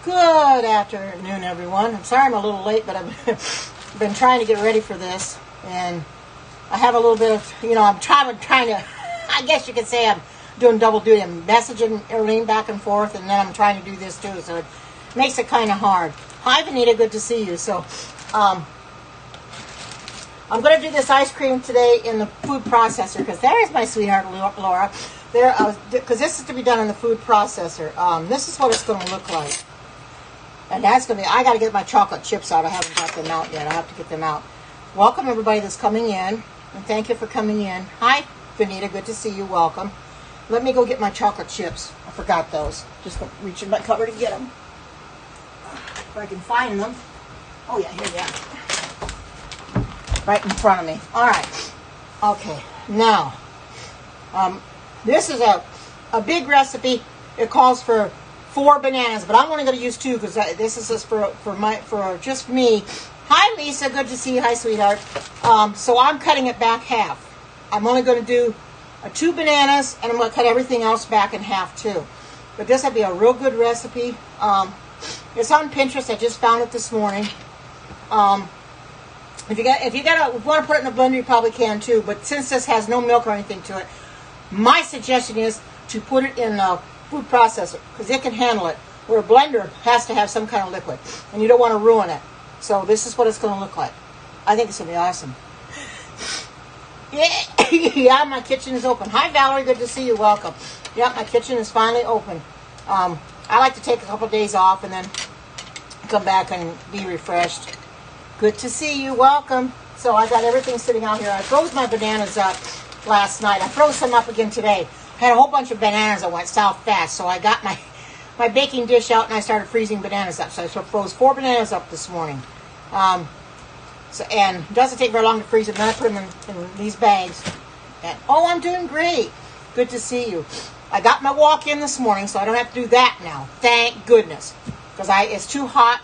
Good afternoon, everyone. I'm sorry I'm a little late, but I've been trying to get ready for this, and I have a little bit of, I'm trying to, I guess you could say I'm doing double duty. I'm messaging Arlene back and forth, and then I'm trying to do this too, so it makes it kind of hard. Hi, Vanita, good to see you. So, I'm going to do this ice cream today in the food processor, because there's my sweetheart, Laura. Because this is to be done in the food processor. This is what it's going to look like. And that's going to be, I got to get my chocolate chips out. I haven't got them out yet. I have to get them out. Welcome, everybody that's coming in. And thank you for coming in. Hi, Vanita. Good to see you. Welcome. Let me go get my chocolate chips. I forgot those. Just go reach in my cupboard to get them. If I can find them. Oh, yeah, here they are. Right in front of me. All right. Okay. Now, this is a big recipe. It calls for 4 bananas, but I'm only going to use 2 because this is just for just me. Hi, Lisa. Good to see you. Hi, sweetheart. So I'm cutting it back half. I'm only going to do 2 bananas, and I'm going to cut everything else back in half too. But this will be a real good recipe. It's on Pinterest. I just found it this morning. If you want to put it in a blender, you probably can too. But since this has no milk or anything to it, my suggestion is to put it in a food processor because it can handle it. Where a blender has to have some kind of liquid, and you don't want to ruin it. So this is what it's going to look like. I think it's going to be awesome. Yeah, my kitchen is open. Hi, Valerie. Good to see you. Welcome. Yep, my kitchen is finally open. I like to take a couple of days off and then come back and be refreshed. Good to see you. Welcome. So I got everything sitting out here. I froze my bananas up last night. I froze some up again today. I had a whole bunch of bananas that went south fast, so I got my baking dish out and I started freezing bananas up. So I froze 4 bananas up this morning. And it doesn't take very long to freeze them. Then I put them in these bags. And, oh, I'm doing great. Good to see you. I got my walk-in this morning, so I don't have to do that now. Thank goodness. Because it's too hot.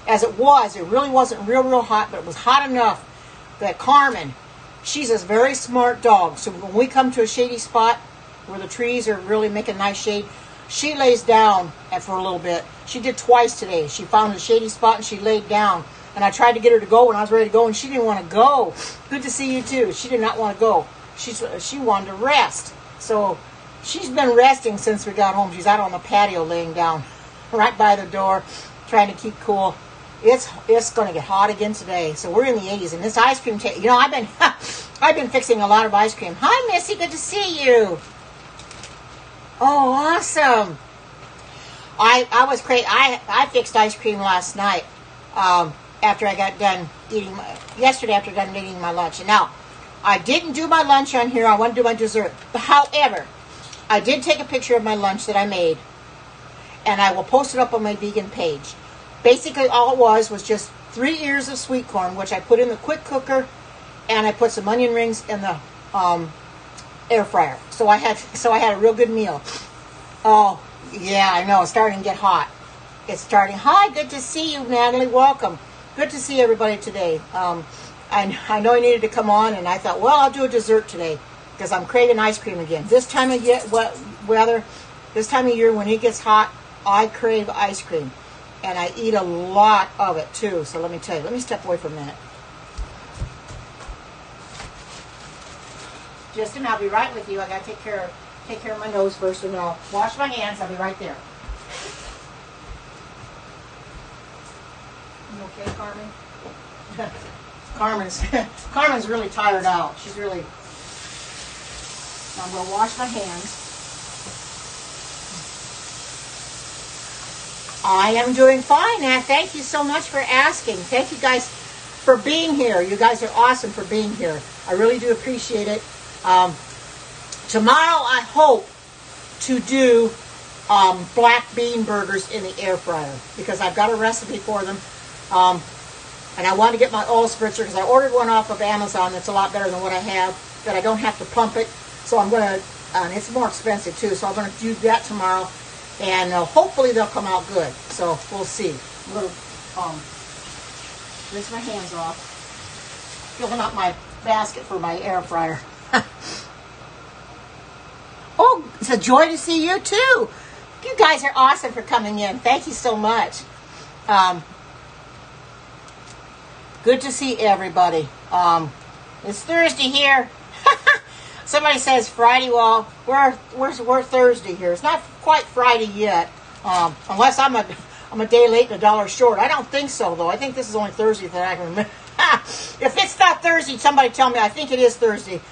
As it was, it really wasn't real hot, but it was hot enough that Carmen, she's a very smart dog. So when we come to a shady spot where the trees are really making nice shade, she lays down for a little bit. She did twice today. She found a shady spot and she laid down. And I tried to get her to go when I was ready to go, and she didn't want to go. Good to see you too. She did not want to go. She wanted to rest. So she's been resting since we got home. She's out on the patio laying down right by the door, trying to keep cool. It's going to get hot again today. So we're in the 80s, and this ice cream, I've been fixing a lot of ice cream. Hi, Missy. Good to see you. Oh, awesome. I was crazy. I fixed ice cream last night after I got done eating, yesterday after I got done eating my lunch. And now, I didn't do my lunch on here. I want to do my dessert. However, I did take a picture of my lunch that I made, and I will post it up on my vegan page. Basically, all it was just 3 ears of sweet corn, which I put in the quick cooker, and I put some onion rings in the air fryer. So I had a real good meal. Oh, yeah, I know. It's starting to get hot. It's starting. Hi, good to see you, Natalie. Welcome. Good to see everybody today. I know I needed to come on, and I thought, well, I'll do a dessert today because I'm craving ice cream again. This time of year, this time of year when it gets hot, I crave ice cream, and I eat a lot of it too. So let me tell you. Let me step away for a minute. Just a minute, I'll be right with you. I gotta take care of my nose first, and I'll wash my hands. I'll be right there. You okay, Carmen? Carmen's really tired out. She's really. I'm gonna wash my hands. I am doing fine, Nat. Thank you so much for asking. Thank you guys for being here. You guys are awesome for being here. I really do appreciate it. Tomorrow I hope to do black bean burgers in the air fryer because I've got a recipe for them. And I want to get my oil spritzer because I ordered one off of Amazon that's a lot better than what I have, that I don't have to pump it. So I'm going to, and it's more expensive too, so I'm going to do that tomorrow. And hopefully they'll come out good. So we'll see. I'm going to rinse my hands off. Filling up my basket for my air fryer. Oh, it's a joy to see you too. You guys are awesome for coming in. Thank you so much. Good to see everybody. It's Thursday here. Somebody says Friday. Well, we're Thursday here. It's not quite Friday yet, unless I'm a day late and a dollar short. I don't think so, though. I think this is only Thursday that I can remember. If it's not Thursday, somebody tell me. I think it is Thursday.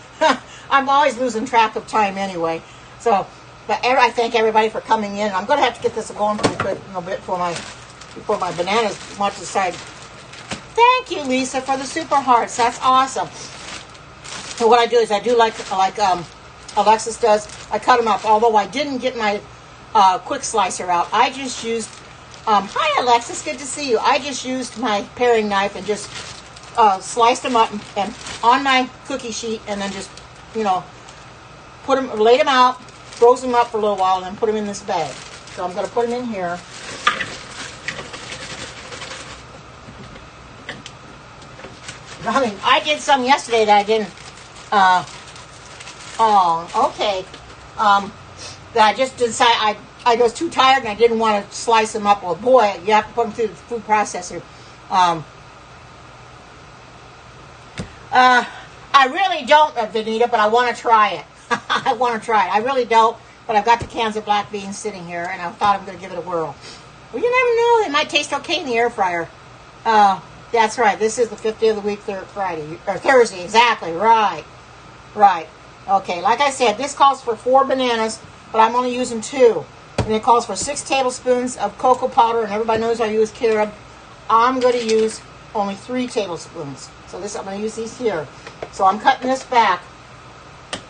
I'm always losing track of time anyway. So, but I thank everybody for coming in. I'm going to have to get this going pretty quick, a bit before my bananas march aside. Thank you, Lisa, for the super hearts. That's awesome. So what I do is I do like Alexis does. I cut them up. Although I didn't get my quick slicer out, I just used. Hi, Alexis. Good to see you. I just used my paring knife and just sliced them up and on my cookie sheet, and then just laid them out, froze them up for a little while, and then put them in this bag. So I'm going to put them in here. I mean, I did some yesterday that I didn't. Okay. That I just decided I was too tired and I didn't want to slice them up. Well, boy, you have to put them through the food processor. I really don't, Vanita, but I want to try it. I want to try it. I really don't, but I've got the cans of black beans sitting here, and I thought I'm going to give it a whirl. Well, you never know. They might taste okay in the air fryer. That's right. This is the 5th day of the week, Thursday. Exactly. Right. Okay. Like I said, this calls for 4 bananas, but I'm only using 2. And it calls for 6 tablespoons of cocoa powder, and everybody knows I use carob. I'm going to use only 3 tablespoons. So I'm going to use these here. So I'm cutting this back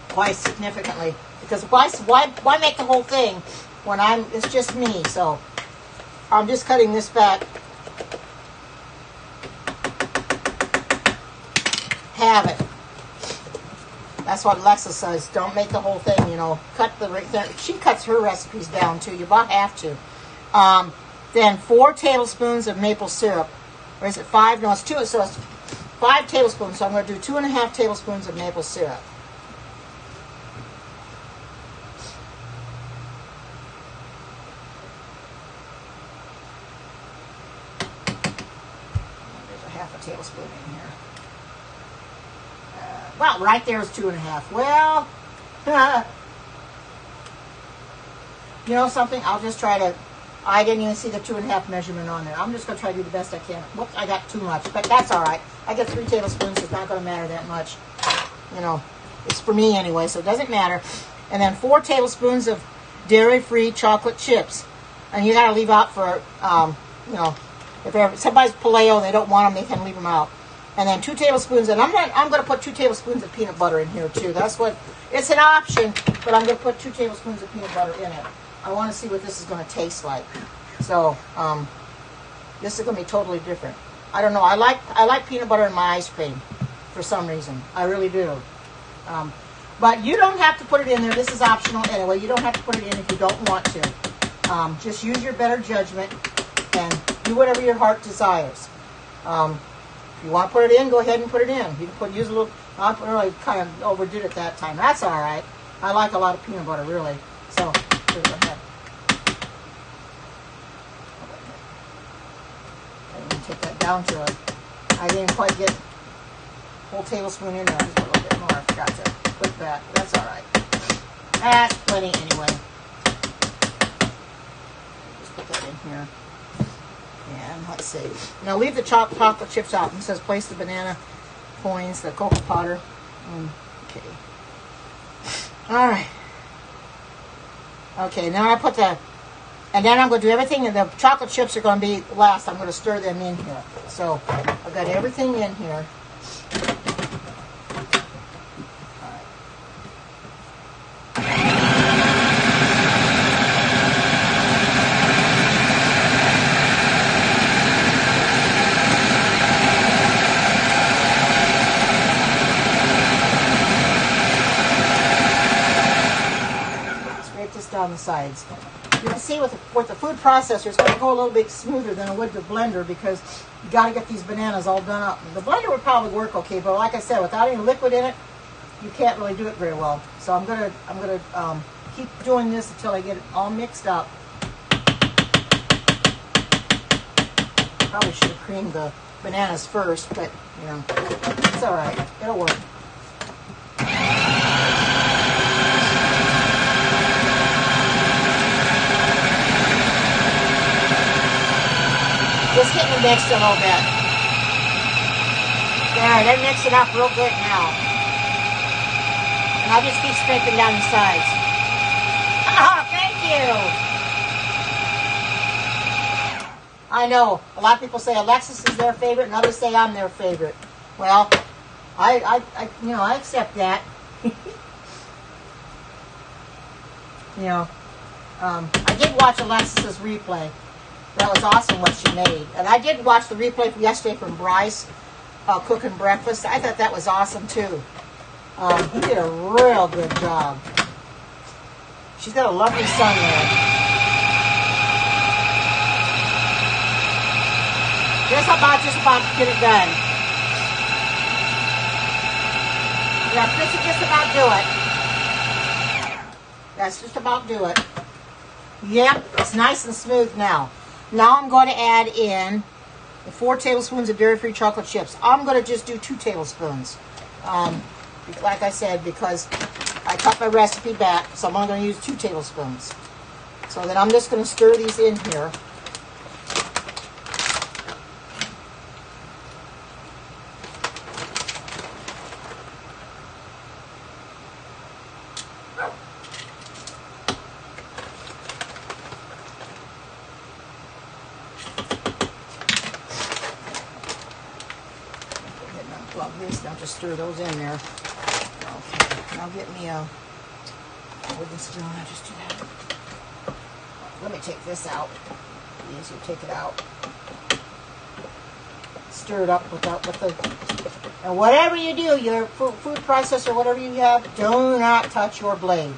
quite significantly, because why make the whole thing when it's just me? So I'm just cutting this back. Have it. That's what Alexa says. Don't make the whole thing, she cuts her recipes down too. You about have to. Then 4 tablespoons of maple syrup. Or is it 5? No, it's 2. So it's 5 tablespoons. So I'm going to do 2.5 tablespoons of maple syrup. There's a 1/2 tablespoon in here. Well, right there is 2.5. Well, you know something? I'll just try to. I didn't even see the 2.5 measurement on there. I'm just going to try to do the best I can. Whoops, I got too much, but that's all right. I got 3 tablespoons. It's not going to matter that much. It's for me anyway, so it doesn't matter. And then 4 tablespoons of dairy-free chocolate chips. And you got to leave out for, if somebody's paleo, they don't want them, they can leave them out. And then 2 tablespoons, and I'm going to put 2 tablespoons of peanut butter in here too. That's what, it's an option, but I'm going to put 2 tablespoons of peanut butter in it. I want to see what this is going to taste like. So, this is going to be totally different. I don't know. I like peanut butter in my ice cream for some reason. I really do. But you don't have to put it in there. This is optional anyway. You don't have to put it in if you don't want to. Just use your better judgment and do whatever your heart desires. If you want to put it in, go ahead and put it in. You can use a little. I really kind of overdid it that time. That's all right. I like a lot of peanut butter, really. So, go ahead. I didn't take that down to it. I didn't quite get a whole tablespoon in there. Just a little bit more. I forgot to put that. That's all right. That's plenty anyway. Just put that in here. And let's see. Now leave the chocolate chips out. It says place the banana coins, the cocoa powder. Okay. All right. Okay, now I put and then I'm going to do everything, and the chocolate chips are going to be last. I'm going to stir them in here. So I've got everything in here. On the sides. You can see with the food processor, it's going to go a little bit smoother than it would the blender, because you got to get these bananas all done up. The blender would probably work okay, but like I said, without any liquid in it, you can't really do it very well. So I'm gonna keep doing this until I get it all mixed up, Probably should have creamed the bananas first, but, you know, it's all right. It'll work. Just getting it mixed a little bit. There, they mix it up real good now. And I'll just keep scraping down the sides. Oh, thank you. I know, a lot of people say Alexis is their favorite, and others say I'm their favorite. Well, I you know, I accept that. You know, I did watch Alexis's replay. That was awesome what she made. And I did watch the replay from yesterday from Bryce cooking breakfast. I thought that was awesome too. He did a real good job. She's got a lovely son there. Just about to get it done. Yeah, this will just about do it. That's just about do it. Yep, it's nice and smooth now. Now I'm going to add in 4 tablespoons of dairy-free chocolate chips. I'm going to just do 2 tablespoons. Like I said, because I cut my recipe back, so I'm only going to use 2 tablespoons. So then I'm just going to stir these in here. Now just stir those in there. Okay, now get me a wooden spoon. I just do that. Let me take this out. Easier to take it out. Stir it up with the. And whatever you do, your food processor, whatever you have, do not touch your blade.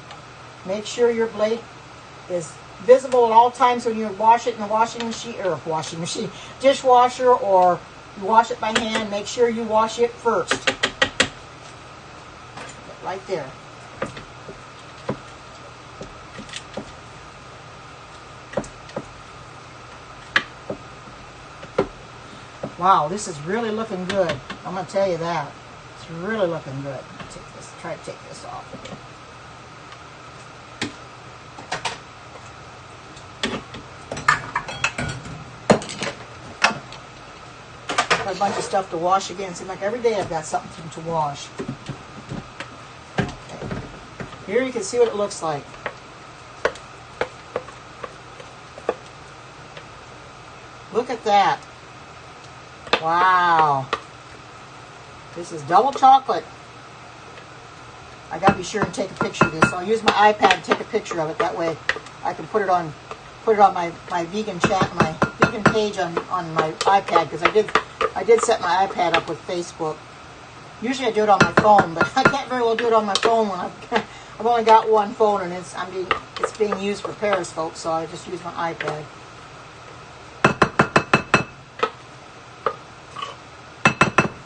Make sure your blade is visible at all times when you wash it in the dishwasher, or you wash it by hand. Make sure you wash it first. Right there. Wow, this is really looking good. I'm going to tell you that. It's really looking good. Try to take this off. Got a bunch of stuff to wash again. Seems like every day I've got something to wash. Okay. Here you can see what it looks like. Look at that. Wow. This is double chocolate. I gotta be sure and take a picture of this. So I'll use my iPad to take a picture of it. That way I can put it on my vegan chat, my vegan page on my iPad, because I did set my iPad up with Facebook. Usually I do it on my phone, but I can't very well do it on my phone when I've only got one phone, and it's being used for Periscope, so I just use my iPad.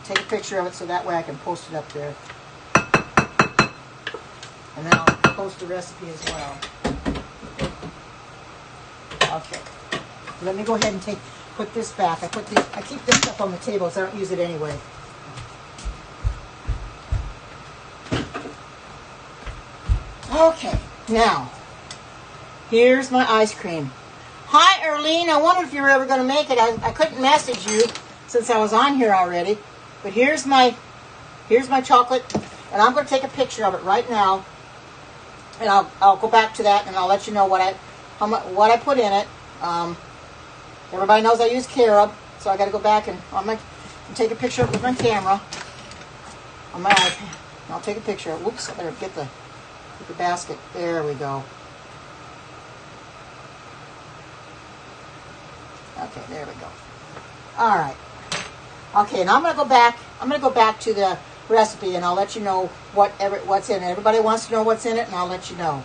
Take a picture of it so that way I can post it up there. And then I'll post the recipe as well. Okay. Let me go ahead and put this back. I keep this stuff on the table, so I don't use it anyway. Okay, now, here's my ice cream. Hi, Erlene. I wondered if you were ever going to make it. I couldn't message you since I was on here already. But here's my chocolate, and I'm going to take a picture of it right now, and I'll go back to that, and I'll let you know what I put in it. Everybody knows I use carob, so I got to go back and take a picture of it with my camera on my iPad. And I'll take a picture of it. Whoops! I better get the basket. There we go. Okay, there we go. All right. Okay, and I'm going to go back to the recipe, and I'll let you know what's in it. Everybody wants to know what's in it, and I'll let you know.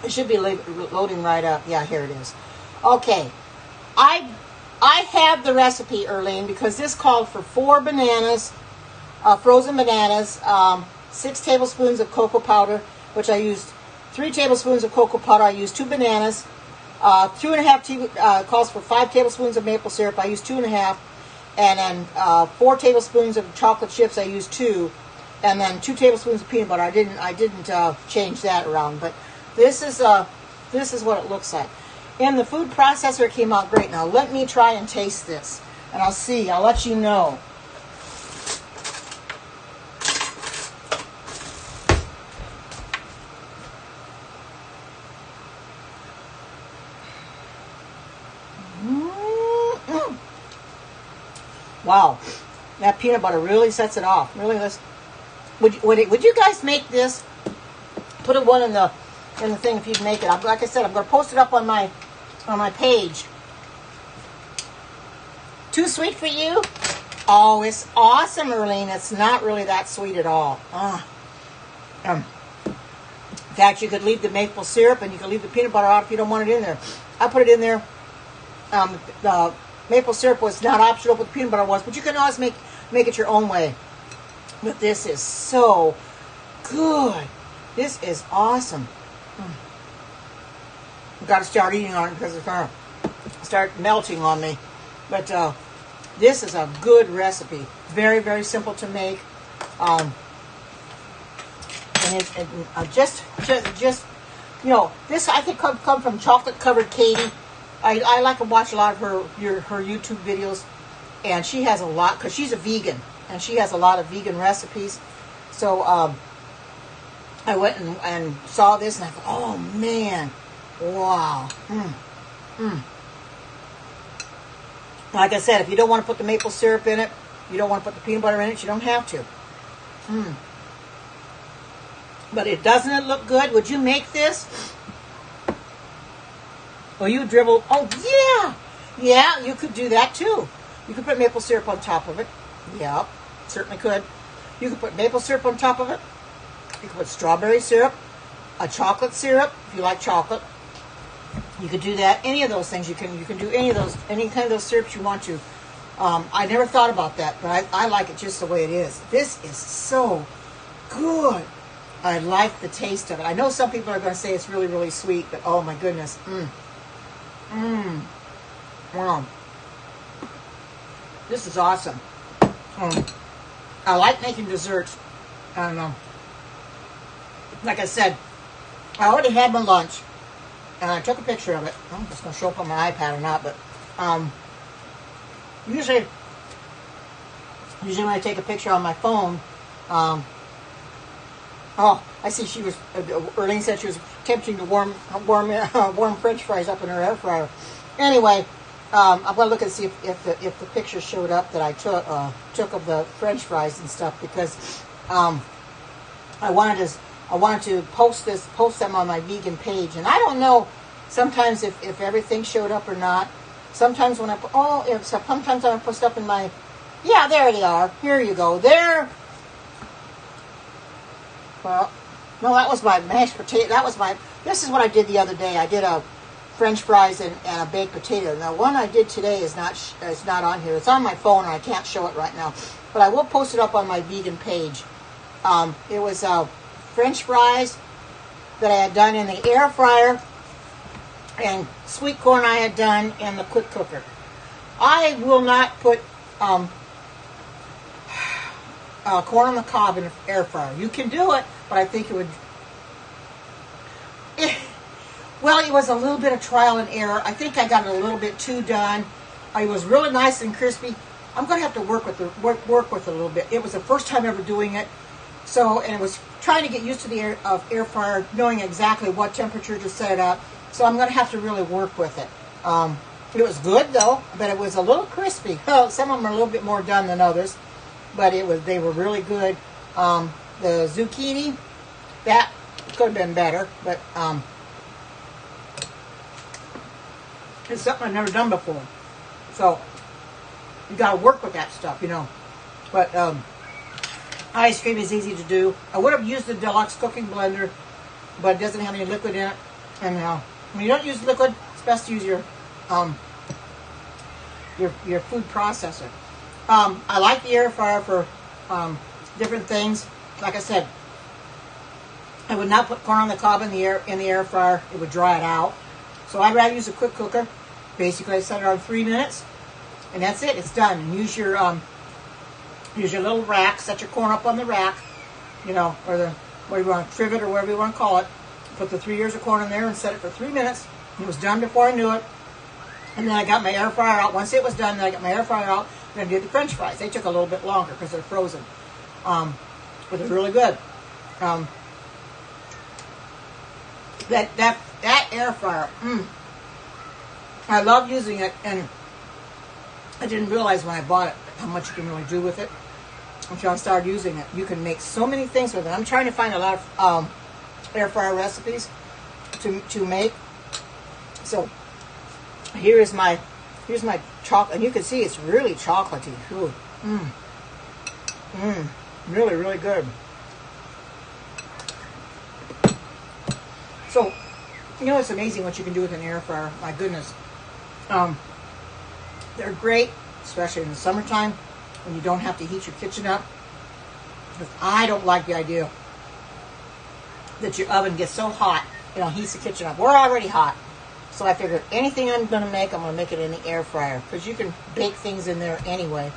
It should be loading right up. Yeah, here it is. Okay, I have the recipe, Erlene, because this called for 4 bananas, frozen bananas, 6 tablespoons of cocoa powder, which I used 3 tablespoons of cocoa powder. I used 2 bananas, 2.5 calls for 5 tablespoons of maple syrup. I use 2.5, and then 4 tablespoons of chocolate chips. I use 2, and then 2 tablespoons of peanut butter. I didn't change that around, but this is what it looks like. In the food processor, it came out great. Now let me try and taste this, and I'll see. I'll let you know. Wow, that peanut butter really sets it off. Really, would you guys make this? Put one in the thing if you'd make it. Like I said, I'm going to post it up on my page. Too sweet for you? Oh, it's awesome, Erlene. It's not really that sweet at all. In fact, you could leave the maple syrup and you could leave the peanut butter out if you don't want it in there. I put it in there. The maple syrup was not optional, but the peanut butter was. But you can always make it your own way. But this is so good. This is awesome. I've got to start eating on it because it's going to start melting on me. But this is a good recipe. Very, very simple to make. And just you know, this I think come from Chocolate Covered Katie. I like to watch a lot of her YouTube videos, and she has a lot, because she's a vegan, and she has a lot of vegan recipes. So I went and saw this, and I thought, oh man, wow. Like I said, if you don't want to put the maple syrup in it, you don't want to put the peanut butter in it, you don't have to. But doesn't it look good? Would you make this? Well, you dribble. Oh, yeah. Yeah, you could do that too. You could put maple syrup on top of it. Yeah, certainly could. You could put maple syrup on top of it. You could put strawberry syrup, a chocolate syrup, if you like chocolate. You could do that. Any of those things. You can do any kind of those syrups you want to. I never thought about that, but I like it just the way it is. This is so good. I like the taste of it. I know some people are going to say it's really, really sweet, but oh my goodness. Wow. This is awesome. I like making desserts. I don't know. Like I said, I already had my lunch, and I took a picture of it. I don't know if it's going to show up on my iPad or not, but usually when I take a picture on my phone, oh, I see she was, Erlene said she was attempting to warm French fries up in her air fryer. Anyway, I'm going to look and see if the picture showed up that I took of the French fries and stuff, because I wanted to post them on my vegan page, and I don't know sometimes if everything showed up or not. Sometimes when sometimes I post up in my, yeah, there they are. Here you go. There. Well, no, that was my mashed potato. This is what I did the other day. I did a French fries and a baked potato. Now, one I did today is not on here. It's on my phone, and I can't show it right now. But I will post it up on my vegan page. It was French fries that I had done in the air fryer, and sweet corn I had done in the quick cooker. I will not put corn on the cob in an air fryer. You can do it, but I think it would... Well, it was a little bit of trial and error. I think I got it a little bit too done. It was really nice and crispy. I'm going to have to work with it a little bit. It was the first time ever doing it. So, and it was trying to get used to the air fryer, knowing exactly what temperature to set it up. So I'm going to have to really work with it. It was good though, but it was a little crispy. Well, some of them are a little bit more done than others, but they were really good. The zucchini, that could have been better, but it's something I've never done before. So you got to work with that stuff, you know. But ice cream is easy to do. I would have used the deluxe cooking blender, but it doesn't have any liquid in it. And when you don't use liquid, it's best to use your food processor. I like the air fryer for different things. Like I said, I would not put corn on the cob in the air fryer. It would dry it out. So I'd rather use a quick cooker. Basically, I set it on 3 minutes, and that's it. It's done. And use your little rack. Set your corn up on the rack, you know, or the what you want, trivet or whatever you want to call it. Put the 3 ears of corn in there and set it for 3 minutes. It was done before I knew it. And then I got my air fryer out. Once it was done, then I got my air fryer out. Then I did the French fries. They took a little bit longer because they're frozen, but they're really good. That air fryer, I love using it, and I didn't realize when I bought it how much you can really do with it until I started using it. You can make so many things with it. I'm trying to find a lot of air fryer recipes to make. So here's my chocolate, and you can see it's really chocolatey. Ooh. Really, really good. So, you know, it's amazing what you can do with an air fryer. My goodness. They're great, especially in the summertime when you don't have to heat your kitchen up. Because I don't like the idea that your oven gets so hot, you know, heats the kitchen up. We're already hot. So I figured anything I'm going to make it in the air fryer. Because you can bake things in there anyway.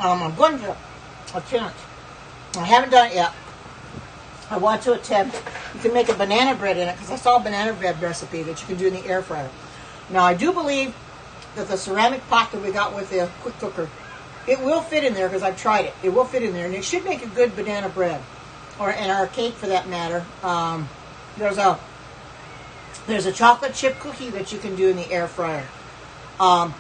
I'm going to attempt. I haven't done it yet. I want to attempt. You can make a banana bread in it, because I saw a banana bread recipe that you can do in the air fryer. Now, I do believe that the ceramic pot that we got with the quick cooker, it will fit in there, because I've tried it. It will fit in there, and it should make a good banana bread, or a cake for that matter. There's a chocolate chip cookie that you can do in the air fryer. And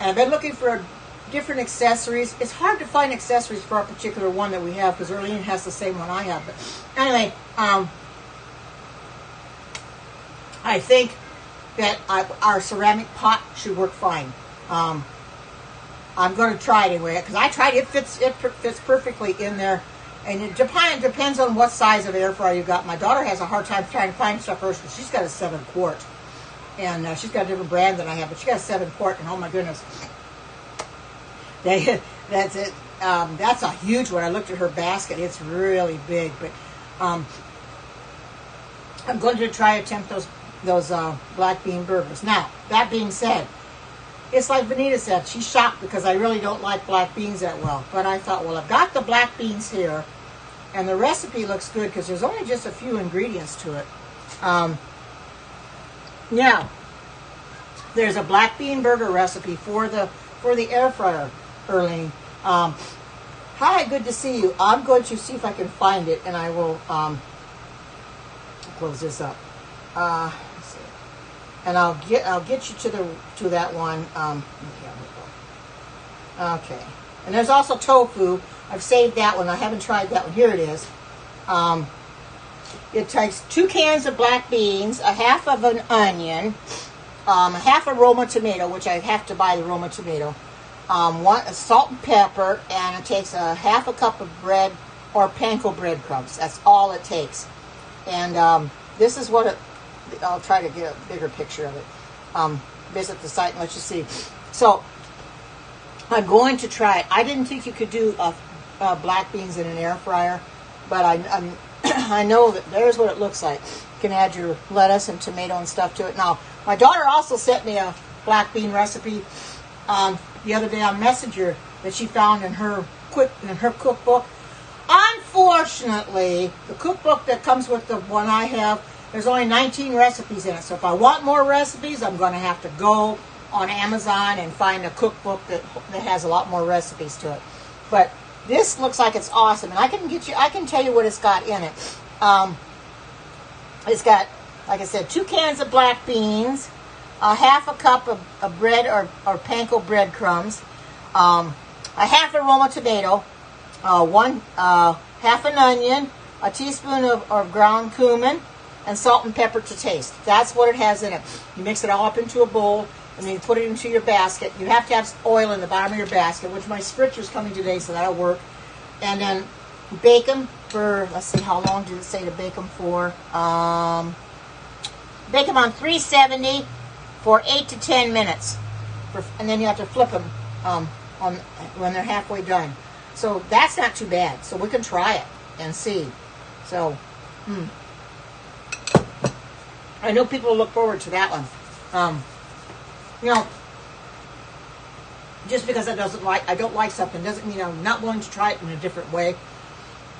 I've been looking for different accessories. It's hard to find accessories for our particular one that we have, because Erlene has the same one I have. But anyway, I think that our ceramic pot should work fine. I'm going to try it anyway, because I tried it. It fits perfectly in there. And it depends on what size of air fryer you got. My daughter has a hard time trying to find stuff first, because she's got a 7-quart. And she's got a different brand than I have, but she got a 7-quart, and oh my goodness. That's it. That's a huge one. I looked at her basket. It's really big. But I'm going to attempt those black bean burgers. Now, that being said, it's like Vanita said. She's shocked because I really don't like black beans that well. But I thought, well, I've got the black beans here, and the recipe looks good because there's only just a few ingredients to it. Now, there's a black bean burger recipe for the air fryer, Erlene. Hi, good to see you. I'm going to see if I can find it, and I will close this up. Let's see. And I'll get you to that one. Okay. And there's also tofu. I've saved that one. I haven't tried that one. Here it is. It takes 2 cans of black beans, a half of an onion, a half a Roma tomato, which I have to buy the Roma tomato, salt and pepper, and it takes a half a cup of bread or panko breadcrumbs. That's all it takes. And this is what I'll try to get a bigger picture of it. Visit the site and let you see. So I'm going to try it. I didn't think you could do black beans in an air fryer, but I know that there's what it looks like. You can add your lettuce and tomato and stuff to it. Now, my daughter also sent me a black bean recipe the other day on Messenger that she found in her cookbook. Unfortunately, the cookbook that comes with the one I have, there's only 19 recipes in it. So if I want more recipes, I'm going to have to go on Amazon and find a cookbook that has a lot more recipes to it. But this looks like it's awesome, and I can tell you what it's got in it. It's got, like I said, 2 cans of black beans, a half a cup of bread or panko breadcrumbs, a half a Roma tomato, half an onion, a teaspoon of ground cumin, and salt and pepper to taste. That's what it has in it. You mix it all up into a bowl, and then you put it into your basket. You have to have oil in the bottom of your basket, which my spritcher's coming today, so that'll work. And then bake them for, let's see, how long did it say to bake them for? Bake them on 370 for 8 to 10 minutes. And then you have to flip them when they're halfway done. So that's not too bad. So we can try it and see. So, I know people will look forward to that one. You know, just because I don't like something doesn't mean I'm not willing to try it in a different way.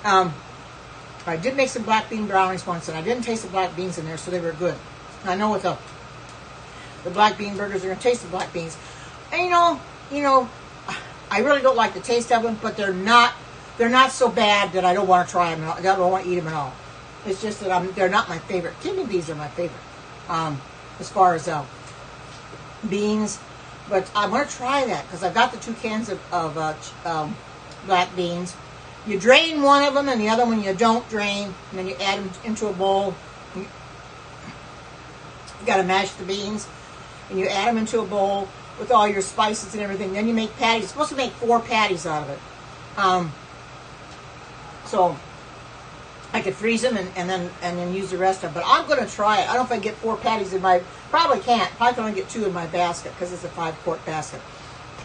I did make some black bean brownies once, and I didn't taste the black beans in there, so they were good. I know with the black bean burgers, they're gonna taste the black beans, and you know, I really don't like the taste of them, but they're not so bad that I don't want to try them. I don't want to eat them at all. It's just that they're not my favorite. Kidney beans are my favorite, as far as beans. But I'm going to try that because I've got the 2 cans of black beans. You drain one of them and the other one you don't drain. And then you add them into a bowl. You got to mash the beans. And you add them into a bowl with all your spices and everything. Then you make patties. You're supposed to make 4 patties out of it. So I could freeze them and then use the rest of them. But I'm going to try it. I don't know if I get 4 patties in my... Probably can't. Probably can only get 2 in my basket because it's a 5-quart basket.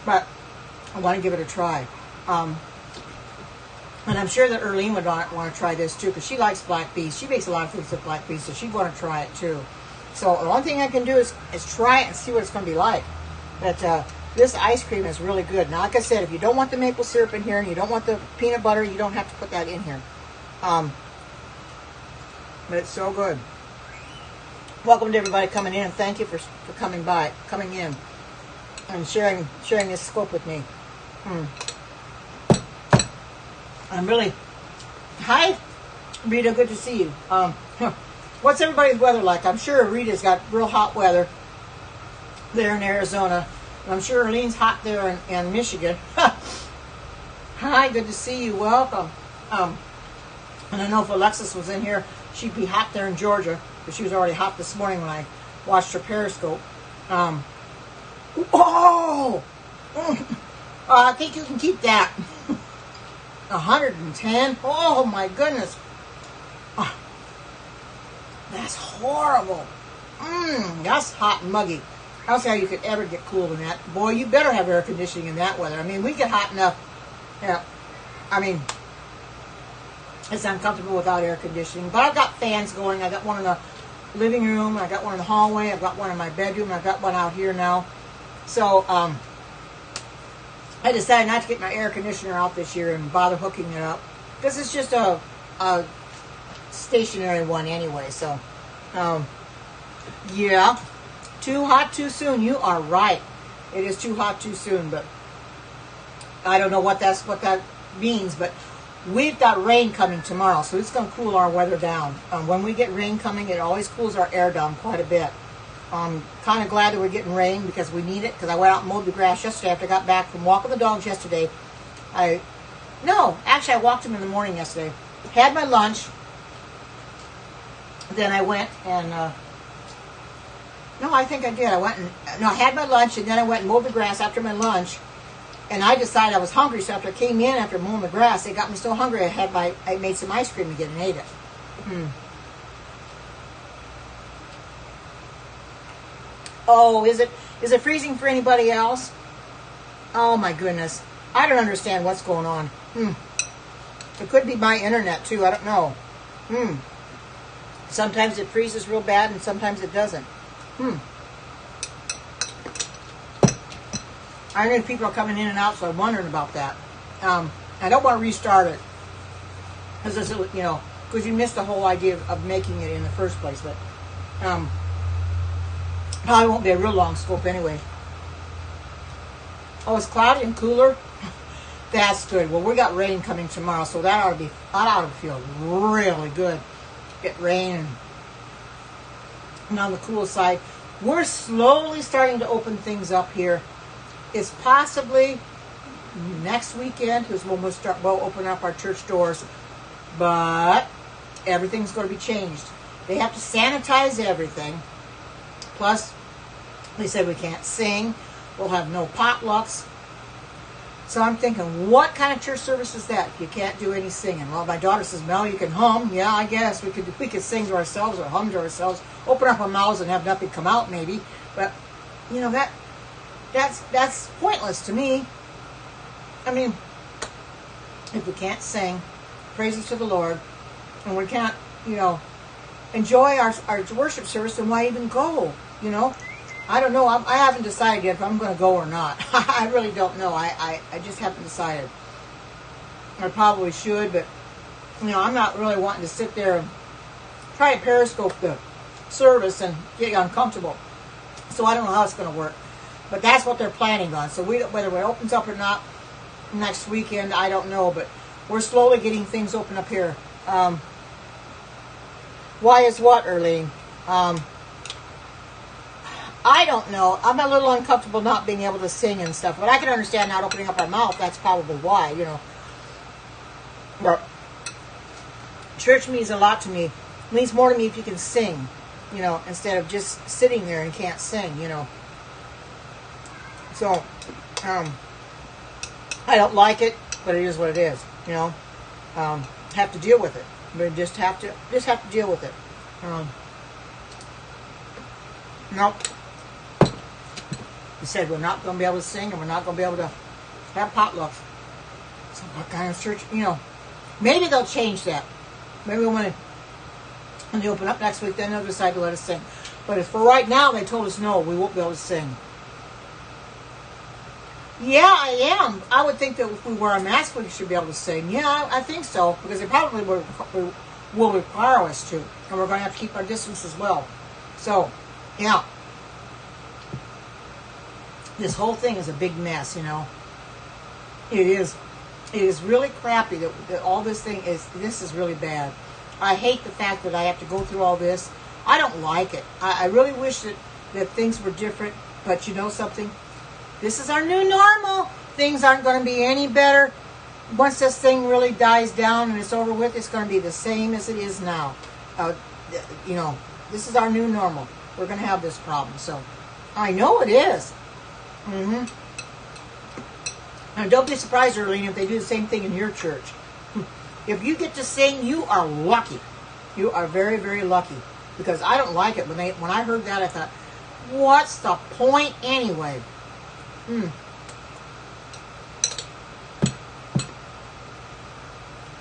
But I want to give it a try. And I'm sure that Erlene would want to try this too because she likes black beans. She makes a lot of things with black beans, so she'd want to try it too. So the only thing I can do is try it and see what it's going to be like. But this ice cream is really good. Now, like I said, if you don't want the maple syrup in here and you don't want the peanut butter, you don't have to put that in here. But it's so good. Welcome to everybody coming in, and thank you for coming in, and sharing this scoop with me. I'm really... Hi, Rita, good to see you. What's everybody's weather like? I'm sure Rita's got real hot weather there in Arizona. And I'm sure Arlene's hot there in Michigan. Hi, good to see you. Welcome. And I know if Alexis was in here, she'd be hot there in Georgia, because she was already hot this morning when I watched her Periscope. I think you can keep that. 110. Oh my goodness. That's horrible. That's hot and muggy. I don't see how you could ever get cool in that. Boy, you better have air conditioning in that weather. I mean, we get hot enough. Yeah. I mean, it's uncomfortable without air conditioning. But I've got fans going. I got one in the living room. I got one in the hallway. I've got one in my bedroom. I've got one out here now. So, I decided not to get my air conditioner out this year and bother hooking it up. Because it's just a stationary one anyway. So, yeah. Too hot too soon. You are right. It is too hot too soon. But I don't know what that means. But we've got rain coming tomorrow. So it's going to cool our weather down. When we get rain coming, it always cools our air down quite a bit. I'm kind of glad that we're getting rain because we need it. Because I went out and mowed the grass yesterday after I got back from walking the dogs yesterday. Actually I walked them in the morning yesterday. Had my lunch. Then I went and... I think I did. I had my lunch and then I went and mowed the grass after my lunch. And I decided I was hungry. So after I came in after mowing the grass, it got me so hungry I made some ice cream again and ate it. Oh, is it freezing for anybody else? Oh my goodness. I don't understand what's going on. It could be my internet too. I don't know. Sometimes it freezes real bad and sometimes it doesn't. I know people are coming in and out, so I'm wondering about that. I don't want to restart it. Because you missed the whole idea of making it in the first place. But probably won't be a real long scope anyway. Oh, it's cloudy and cooler? That's good. Well, we got rain coming tomorrow, so that ought to feel really good. Get rain and on the cool side. We're slowly starting to open things up here. It's possibly next weekend is when we'll open up our church doors. But everything's going to be changed. They have to sanitize everything. Plus, they said we can't sing. We'll have no potlucks. So I'm thinking, what kind of church service is that if you can't do any singing? Well, my daughter says, Mel, you can hum. Yeah, I guess we could sing to ourselves or hum to ourselves. Open up our mouths and have nothing come out maybe. But, that's pointless to me. I mean, if we can't sing praises to the Lord and we can't, enjoy our worship service, then why even go, I don't know. I haven't decided yet if I'm going to go or not. I really don't know. I just haven't decided. I probably should, but I'm not really wanting to sit there and try to periscope the service and get uncomfortable. So I don't know how it's going to work. But that's what they're planning on. So whether it opens up or not next weekend, I don't know. But we're slowly getting things open up here. Why is what, Erlene? I don't know. I'm a little uncomfortable not being able to sing and stuff. But I can understand not opening up our mouth. That's probably why, But church means a lot to me. It means more to me if you can sing, instead of just sitting there and can't sing, So, I don't like it, but it is what it is, Have to deal with it. But just have to deal with it. Nope. He said we're not going to be able to sing and we're not going to be able to have potlucks. So what kind of church, maybe they'll change that. Maybe when they open up next week, then they'll decide to let us sing. But as for right now, they told us no, we won't be able to sing. Yeah, I am. I would think that if we wear a mask, we should be able to sing. Yeah, I think so, because they probably will require us to. And we're going to have to keep our distance as well. So, yeah. This whole thing is a big mess, It is. It is really crappy that all this is really bad. I hate the fact that I have to go through all this. I don't like it. I really wish that things were different, but you know something? This is our new normal. Things aren't going to be any better. Once this thing really dies down and it's over with, it's going to be the same as it is now. This is our new normal. We're going to have this problem. So, I know it is. Mm-hmm. And don't be surprised, Arlene, if they do the same thing in your church. If you get to sing, you are lucky. You are very, very lucky. Because I don't like it. When I heard that, I thought, what's the point anyway?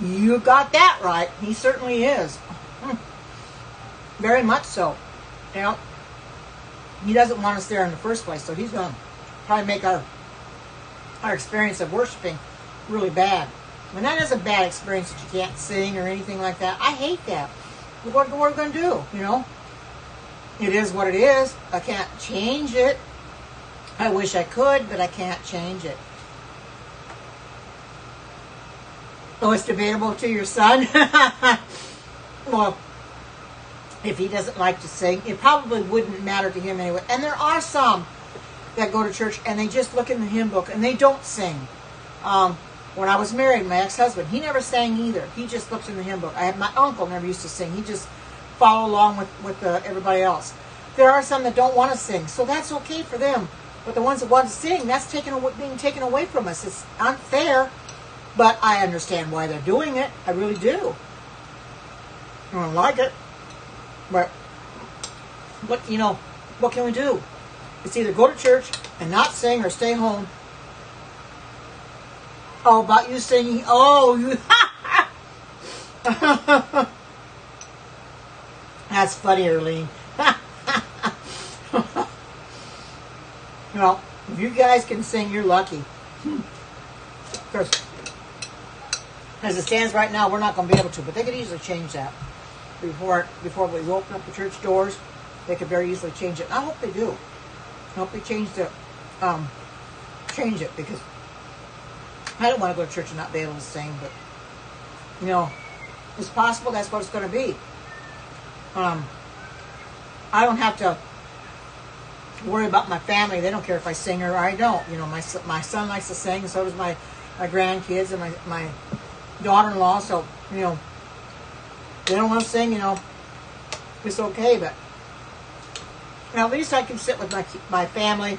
You got that right. He certainly is. Very much so. He doesn't want us there in the first place, so he's going to probably make our experience of worshiping really bad. And that is a bad experience that you can't sing or anything like that. I hate that. What are we going to do, It is what it is. I can't change it. I wish I could, but I can't change it. Oh, it's debatable to your son? Well, if he doesn't like to sing, it probably wouldn't matter to him anyway. And there are some that go to church and they just look in the hymn book and they don't sing. When I was married, my ex-husband, he never sang either. He just looks in the hymn book. My uncle never used to sing. He just followed along with everybody else. There are some that don't want to sing, so that's okay for them. But the ones that want to sing, that's being taken away from us. It's unfair, but I understand why they're doing it. I really do. I don't like it. But what can we do? It's either go to church and not sing or stay home. Oh, about you singing. Oh, you. That's funny, Arlene. Well, if you guys can sing, you're lucky. Of course, as it stands right now, we're not going to be able to, but they could easily change that. Before we open up the church doors, they could very easily change it. And I hope they do. I hope they change it because I don't want to go to church and not be able to sing, but it's possible that's what it's going to be. I don't have to worry about my family. They don't care if I sing or I don't. My son likes to sing, and so does my grandkids and my daughter-in-law. So they don't want to sing. It's okay, but at least I can sit with my family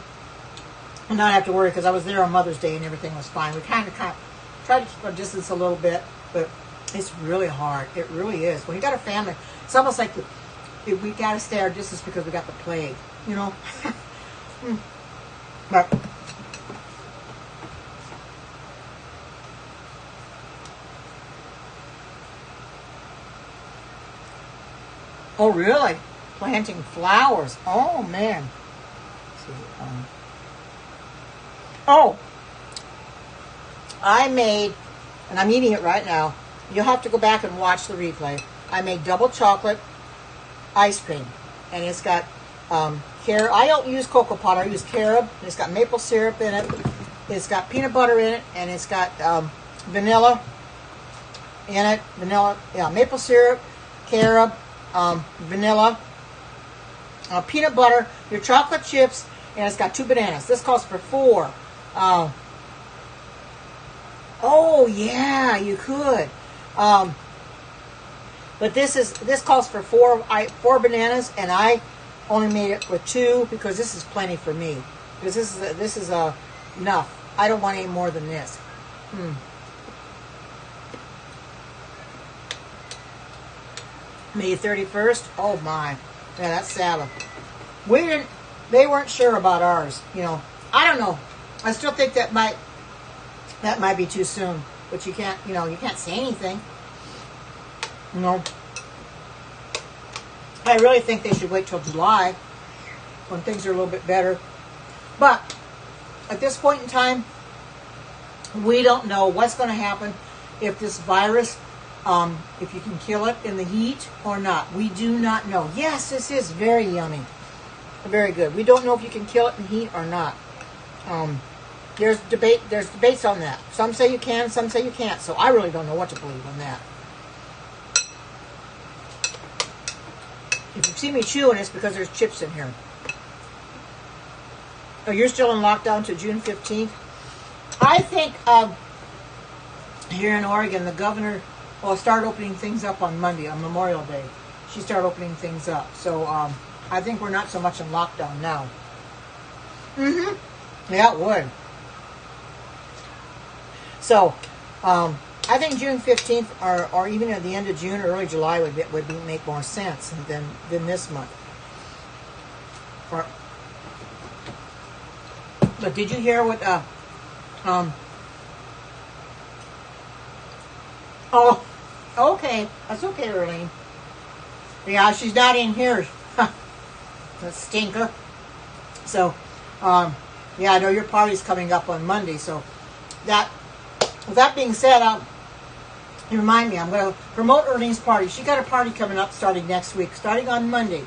and not have to worry, because I was there on Mother's Day and everything was fine. We kind of tried to keep our distance a little bit, but it's really hard. It really is. When you got a family, it's almost like we got to stay our distance because we got the plague, But oh, really? Planting flowers. Oh, man. see. Oh, I made, and I'm eating it right now. You'll have to go back and watch the replay. I made double chocolate ice cream, and it's got carob. I don't use cocoa powder. I use carob. And it's got maple syrup in it. It's got peanut butter in it, and it's got vanilla in it. Vanilla, yeah, maple syrup, carob, vanilla, peanut butter, your chocolate chips, and it's got 2 bananas. This calls for 4. Oh yeah, you could. But this calls for 4 bananas, and I only made it with 2 because this is plenty for me. Because this is enough. I don't want any more than this. May 31st. Oh my, yeah, that's Sabbath. They weren't sure about ours. You know, I don't know. I still think that might be too soon. But you can't, you can't say anything. No. I really think they should wait till July when things are a little bit better. But at this point in time, we don't know what's going to happen if this virus, if you can kill it in the heat or not. We do not know. Yes, this is very yummy. Very good. We don't know if you can kill it in heat or not. There's debates on that. Some say you can, some say you can't. So I really don't know what to believe on that. If you see me chewing, it's because there's chips in here. Oh, you're still in lockdown to June 15th? I think here in Oregon, the governor will start opening things up on Monday, on Memorial Day. She started opening things up. So I think we're not so much in lockdown now. Yeah, it would. So I think June 15th or even at the end of June or early July would make more sense than this month. But did you hear what oh, okay. That's okay, Erlene. Yeah, she's not in here. That stinker. So, yeah, I know your party's coming up on Monday. So, with that being said, you remind me, I'm going to promote Erlene's party. She got a party coming up starting next week, starting on Monday.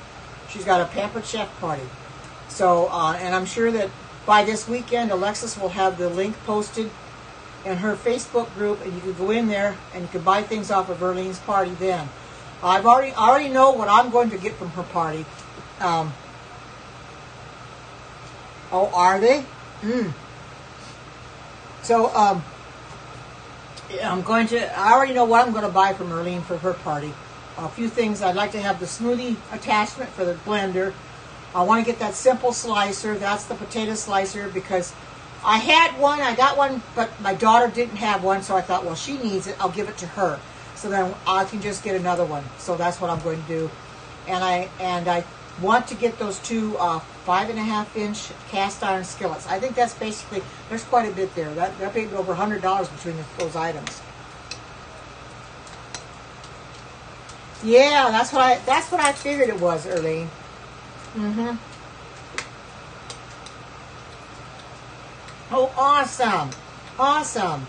She's got a Pampered Chef party. So, and I'm sure that by this weekend, Alexis will have the link posted in her Facebook group, and you can go in there and you can buy things off of Erlene's party then. I already know what I'm going to get from her party. Oh, are they? So, I already know what I'm going to buy from Erlene for her party. A few things. I'd like to have the smoothie attachment for the blender. I want to get that simple slicer. That's the potato slicer because I had one. I got one, but my daughter didn't have one, so I thought, well, she needs it. I'll give it to her. So then I can just get another one. So that's what I'm going to do. And I want to get those two 5.5-inch cast iron skillets. I think that's basically, there's quite a bit there. They're paying over $100 between those items. Yeah, that's what I figured it was, Erlene. Oh, awesome. Awesome.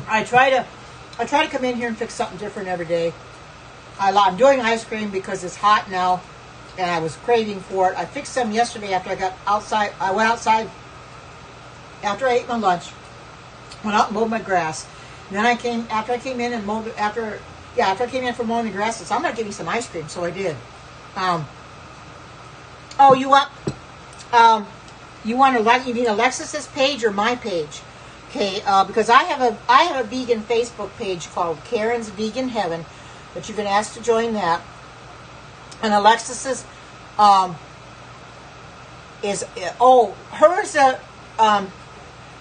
I try to come in here and fix something different every day. I'm doing ice cream because it's hot now, and I was craving for it. I fixed some yesterday after I got outside. I went outside after I ate my lunch. Went out and mowed my grass. And then after I came in from mowing the grass, I said, I'm going to give you some ice cream. So I did. Oh, you need Alexis's page or my page? Okay, because I have a vegan Facebook page called Karen's Vegan Heaven that you can ask to join that. And Alexis's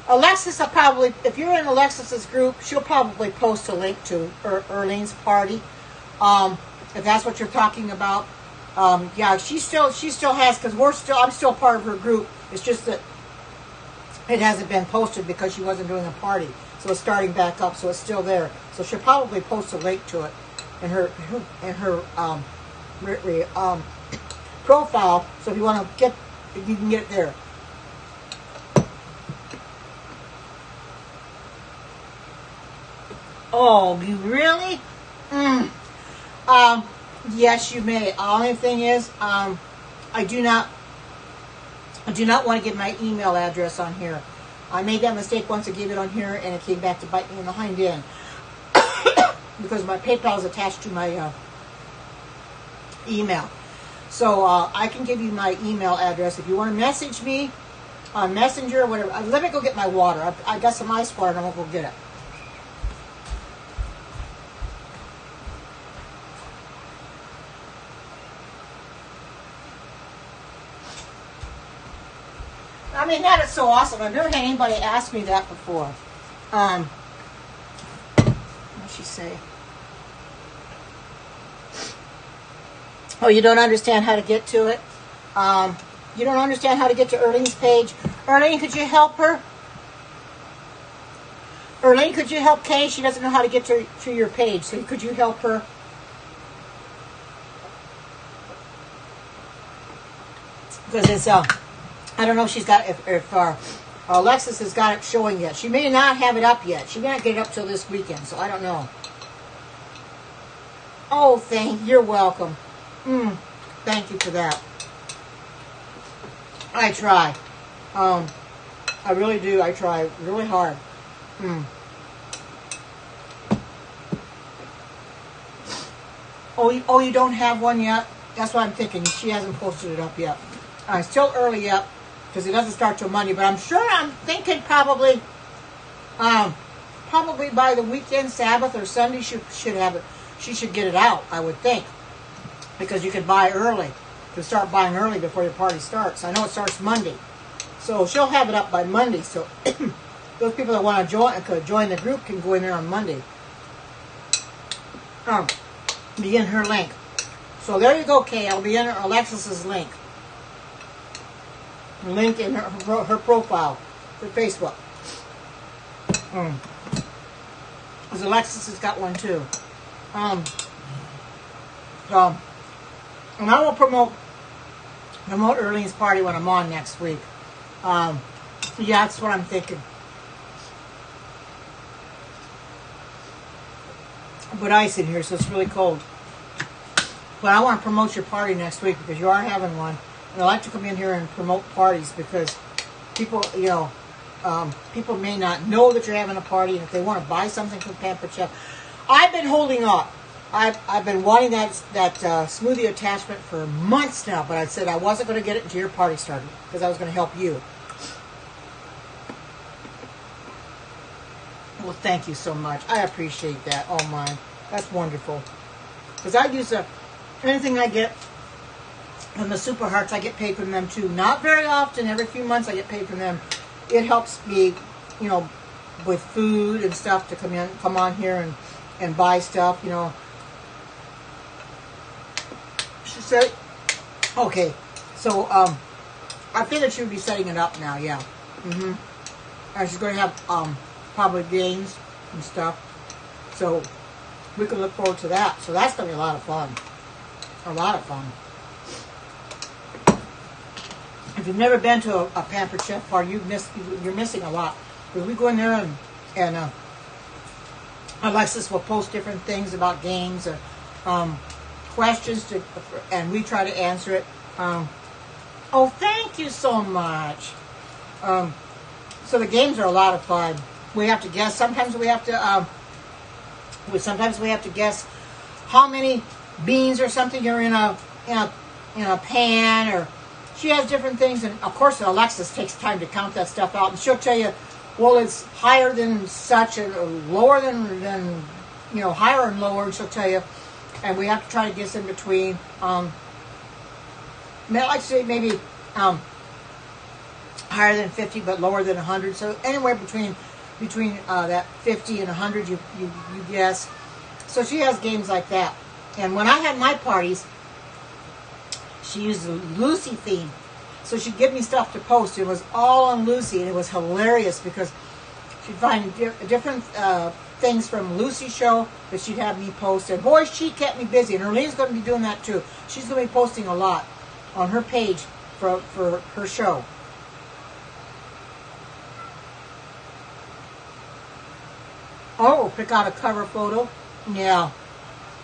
Alexis will probably, if you're in Alexis's group, she'll probably post a link to Erlene's party. If that's what you're talking about. Yeah, she still has, because I'm still part of her group. It's just that it hasn't been posted because she wasn't doing a party. So it's starting back up, so it's still there. So she'll probably post a link to it in her profile. So if you want to get, you can get it there. Oh, you really? Yes, you may. Only thing is, I do not want to give my email address on here. I made that mistake once. I gave it on here, and it came back to bite me in the hind end because my PayPal is attached to my email. So I can give you my email address if you want to message me on Messenger or whatever. Let me go get my water. I got some ice water, and I'm gonna go get it. I mean, that is so awesome. I've never had anybody ask me that before. What did she say? Oh, you don't understand how to get to it? You don't understand how to get to Erlene's page? Erlene, could you help her? Erlene, could you help Kay? She doesn't know how to get to your page. So could you help her? Because it's I don't know if she's got, if Alexis has got it showing yet. She may not have it up yet. She may not get it up till this weekend, so I don't know. Oh, you're welcome. Thank you for that. I try. I really do. I try really hard. Oh, you don't have one yet? That's what I'm thinking. She hasn't posted it up yet. It's still early yet, because it doesn't start till Monday, but I'm thinking probably by the weekend, Sabbath or Sunday, she should have it. She should get it out, I would think, because you can buy early. You can start buying early before your party starts. I know it starts Monday, so she'll have it up by Monday. So those people that want to join the group can go in there on Monday. Be in her link. So there you go, Kay. I'll be in Alexis's link. Link in her profile for Facebook. Because Alexis has got one too. And I will promote Erlene's party when I'm on next week. Yeah, that's what I'm thinking. But ice in here, so it's really cold. But I want to promote your party next week because you are having one. And I like to come in here and promote parties because people, people may not know that you're having a party, and if they want to buy something from Pampered Chef. I've been holding off. I've been wanting that smoothie attachment for months now, but I said I wasn't going to get it until your party started because I was going to help you. Well, thank you so much. I appreciate that. Oh my, that's wonderful. Because I use anything I get from the Super Hearts, I get paid from them too. Not very often. Every few months I get paid from them. It helps me, with food and stuff to come on here and buy stuff. She said, okay. So I figured she would be setting it up now. Yeah. And she's going to have probably games and stuff. So we can look forward to that. So that's going to be a lot of fun. A lot of fun. If you've never been to a Pampered Chef party, you're missing a lot. Because we go in there and Alexis will post different things about games or questions, and we try to answer it. Oh, thank you so much. So the games are a lot of fun. We have to guess. Sometimes we have to guess how many beans or something are in a pan, or she has different things, and of course Alexis takes time to count that stuff out, and she'll tell you, well, it's higher than such, and lower than higher and lower, and she'll tell you, and we have to try to guess in between. I'd like to say maybe higher than 50, but lower than 100. So anywhere between that 50 and 100, you guess. So she has games like that. And when I had my parties, she used the Lucy theme. So she'd give me stuff to post. It was all on Lucy, and it was hilarious because she'd find different things from Lucy's show that she'd have me post. And boy, she kept me busy. And Erlene's going to be doing that too. She's going to be posting a lot on her page for her show. Oh, pick out a cover photo. Yeah.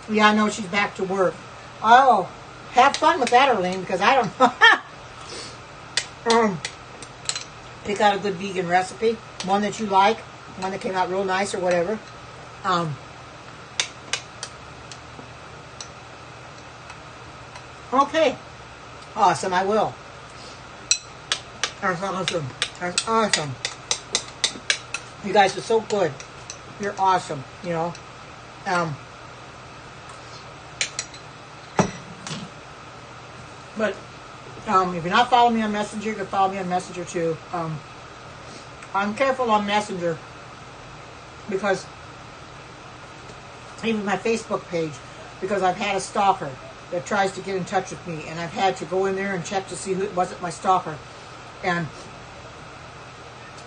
Yeah, I know she's back to work. Oh, have fun with that, Erlene, because I don't know. Pick out a good vegan recipe. One that you like. One that came out real nice or whatever. Okay. Awesome, I will. That's awesome. That's awesome. You guys are so good. You're awesome, you know. But if you're not following me on Messenger, you can follow me on Messenger too. I'm careful on Messenger because even my Facebook page, because I've had a stalker that tries to get in touch with me, and I've had to go in there and check to see who wasn't my stalker and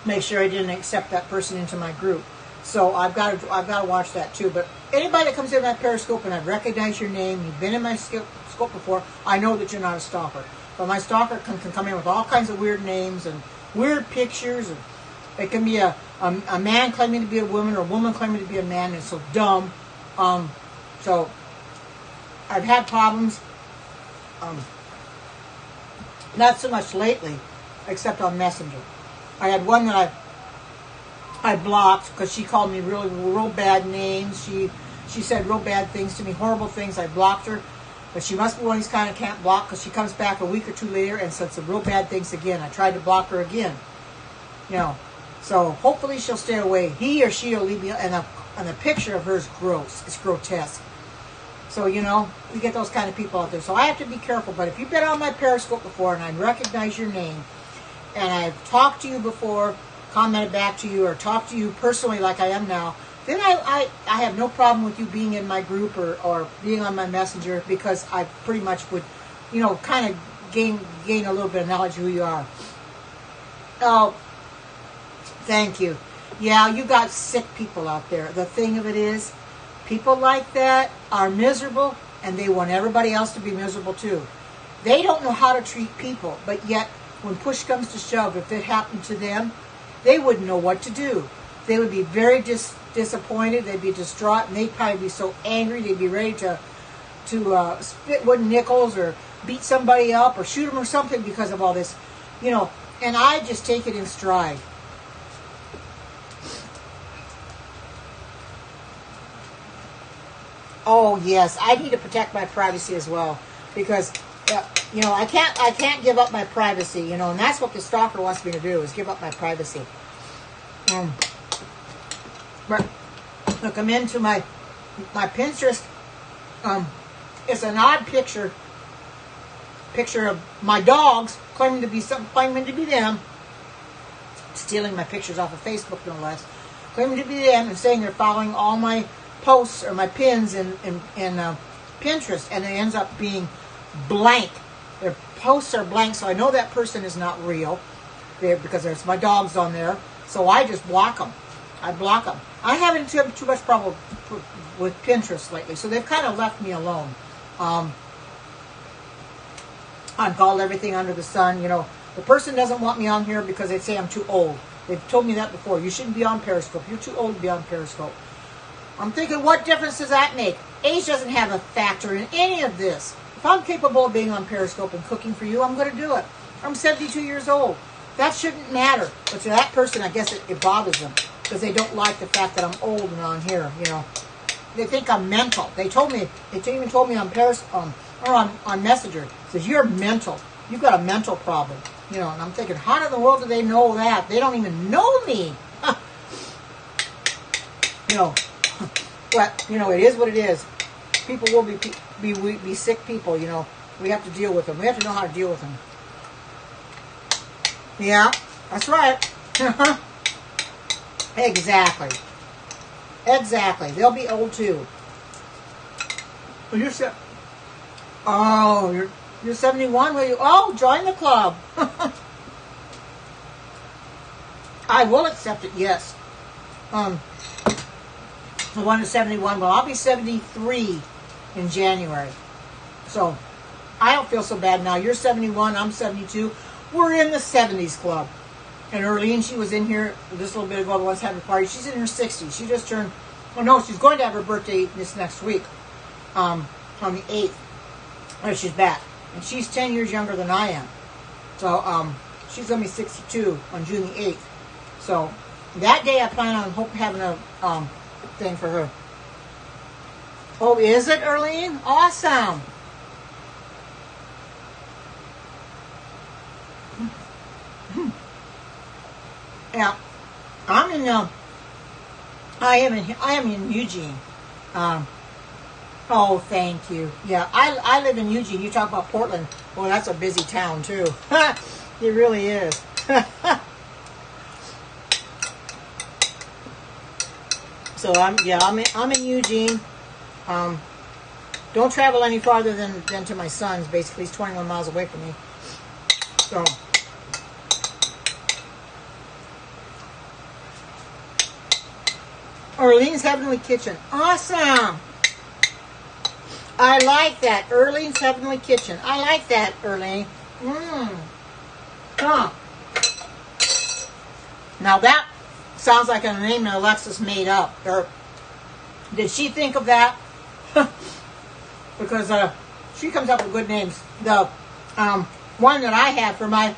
make sure I didn't accept that person into my group. So I've got to watch that too. But anybody that comes in my Periscope and I recognize your name, you've been in my scope before, I know that you're not a stalker. But my stalker can come in with all kinds of weird names and weird pictures, and it can be a man claiming to be a woman or a woman claiming to be a man, and it's so dumb. So I've had problems, not so much lately, except on Messenger. I had one that I blocked because she called me real bad names. She said real bad things to me, horrible things. I blocked her. But she must be one of these kind of can't block, because she comes back a week or two later and said some real bad things again. I tried to block her again. You know. So hopefully she'll stay away. He or she will leave me, and the picture of her is gross. It's grotesque. So, you know, we get those kind of people out there. So I have to be careful. But if you've been on my Periscope before and I recognize your name, and I've talked to you before, commented back to you, or talked to you personally like I am now, then I have no problem with you being in my group or being on my Messenger, because I pretty much would, you know, kind of gain a little bit of knowledge of who you are. Oh, thank you. Yeah, you got sick people out there. The thing of it is, people like that are miserable, and they want everybody else to be miserable too. They don't know how to treat people, but yet when push comes to shove, if it happened to them, they wouldn't know what to do. They would be very disappointed. They'd be distraught, and they'd probably be so angry they'd be ready to spit wooden nickels or beat somebody up or shoot them or something because of all this, you know. And I just take it in stride. Oh yes, I need to protect my privacy as well, because you know, I can't give up my privacy, you know, and that's what the stalker wants me to do, is give up my privacy. But look, I'm into my Pinterest. It's an odd picture of my dogs claiming to be them, stealing my pictures off of Facebook no less, claiming to be them and saying they're following all my posts or my pins in Pinterest, and it ends up being blank. Their posts are blank, so I know that person is not real because there's my dogs on there. So I just block them. I block them. I haven't too much problem with Pinterest lately, so they've kind of left me alone. I've called everything under the sun. You know, the person doesn't want me on here because they say I'm too old. They've told me that before. You shouldn't be on Periscope. You're too old to be on Periscope. I'm thinking, what difference does that make? Age doesn't have a factor in any of this. If I'm capable of being on Periscope and cooking for you, I'm going to do it. I'm 72 years old. That shouldn't matter. But to that person, I guess it bothers them, because they don't like the fact that I'm old and on here, you know. They think I'm mental. They even told me on Periscope, or on Messenger, says, you're mental. You've got a mental problem. You know, and I'm thinking, how in the world do they know that? They don't even know me. You know, but, you know, it is what it is. People will be sick people, you know. We have to deal with them. We have to know how to deal with them. Yeah, that's right. Exactly. Exactly. They'll be old too. Well, you're 71. Will you? Oh, join the club. I will accept it. Yes. The one is 71. Well, I'll be 73 in January. So I don't feel so bad now. You're 71, I'm 72. We're in the 70s club. And Earlene, she was in here just a little bit ago, the one's having a party. She's in her 60s. She just turned, oh no, she's going to have her birthday this next week, on the 8th. Oh, she's back. And she's 10 years younger than I am. So she's going to be 62 on June the 8th. So that day I plan on having a thing for her. Oh, is it, Earlene? Awesome. Yeah, I'm in. I am in Eugene. Oh, thank you. Yeah, I live in Eugene. You talk about Portland. Well, that's a busy town too. It really is. So I'm in Eugene. Don't travel any farther than to my son's. Basically, he's 21 miles away from me. So. Earlene's Heavenly Kitchen. Awesome. I like that. Earlene's Heavenly Kitchen. I like that, Earlene. Huh. Now that sounds like a name that Alexis made up. Or did she think of that? Because she comes up with good names. The one that I have for my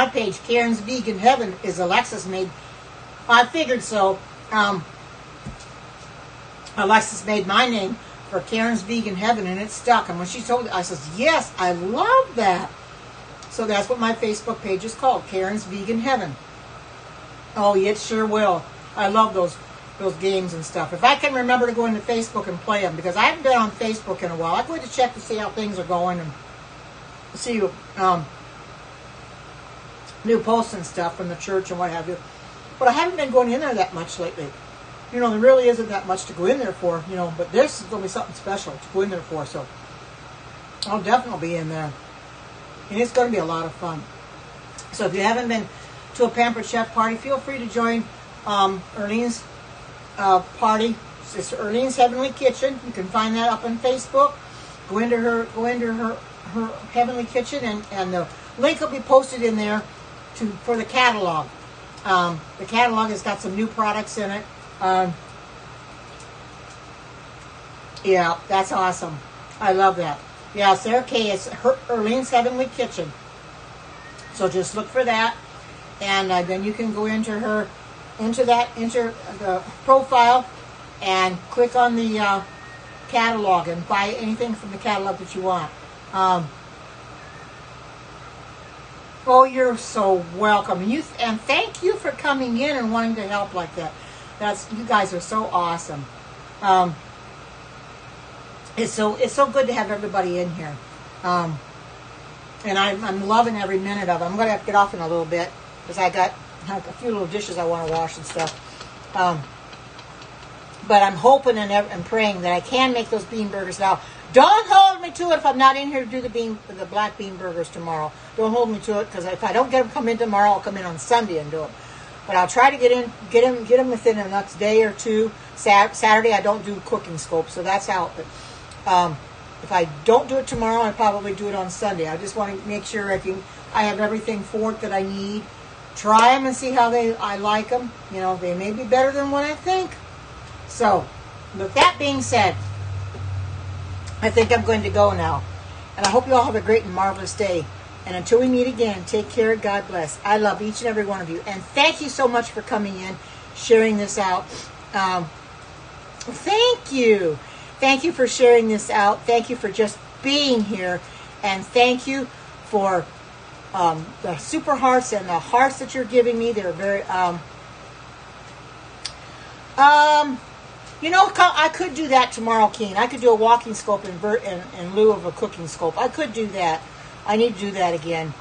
page, Karen's Vegan Heaven, is Alexis made. I figured so. Alexis made my name for Karen's Vegan Heaven, and it stuck. And when she told me, I says, yes, I love that. So that's what my Facebook page is called, Karen's Vegan Heaven. Oh, it sure will. I love those games and stuff. If I can remember to go into Facebook and play them, because I haven't been on Facebook in a while. I'm going to check to see how things are going and see new posts and stuff from the church and what have you. But I haven't been going in there that much lately. You know, there really isn't that much to go in there for, you know, but this is going to be something special to go in there for, so I'll definitely be in there. And it's going to be a lot of fun. So if you haven't been to a Pampered Chef party, feel free to join Earlene's party. It's Earlene's Heavenly Kitchen. You can find that up on Facebook. Go into her Heavenly Kitchen, and the link will be posted in there for the catalog. The catalog has got some new products in it. Yeah, that's awesome. I love that. Yeah, Sarah Kay is Earlene's Heavenly Kitchen. So just look for that, and then you can go into the profile and click on the catalog and buy anything from the catalog that you want. Oh, you're so welcome, and thank you for coming in and wanting to help like that. You guys are so awesome. It's so good to have everybody in here. And I'm loving every minute of it. I'm going to have to get off in a little bit because I got a few little dishes I want to wash and stuff. But I'm hoping and praying that I can make those bean burgers now. Don't hold me to it if I'm not in here to do the black bean burgers tomorrow. Don't hold me to it, because if I don't get them come in tomorrow, I'll come in on Sunday and do them. But I'll try to get them within the next day or two. Saturday I don't do cooking scope, so that's out. But if I don't do it tomorrow, I probably do it on Sunday. I just want to make sure I have everything for it that I need. Try them and see how I like them. You know, they may be better than what I think. So, with that being said, I think I'm going to go now. And I hope you all have a great and marvelous day. And until we meet again, take care. God bless. I love each and every one of you. And thank you so much for coming in, sharing this out. Thank you. Thank you for sharing this out. Thank you for just being here. And thank you for the super hearts and the hearts that you're giving me. They're very... you know, I could do that tomorrow, Keen. I could do a walking scope in lieu of a cooking scope. I could do that. I need to do that again.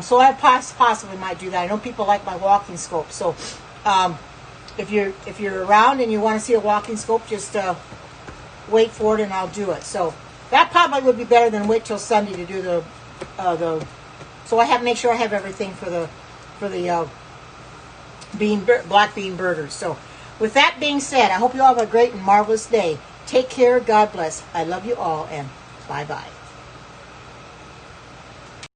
So I possibly might do that. I know people like my walking scope. So if you're around and you want to see a walking scope, just wait for it and I'll do it. So that probably would be better than wait till Sunday to do the. So I have to make sure I have everything for the black bean burgers. So with that being said, I hope you all have a great and marvelous day. Take care. God bless. I love you all, and bye-bye.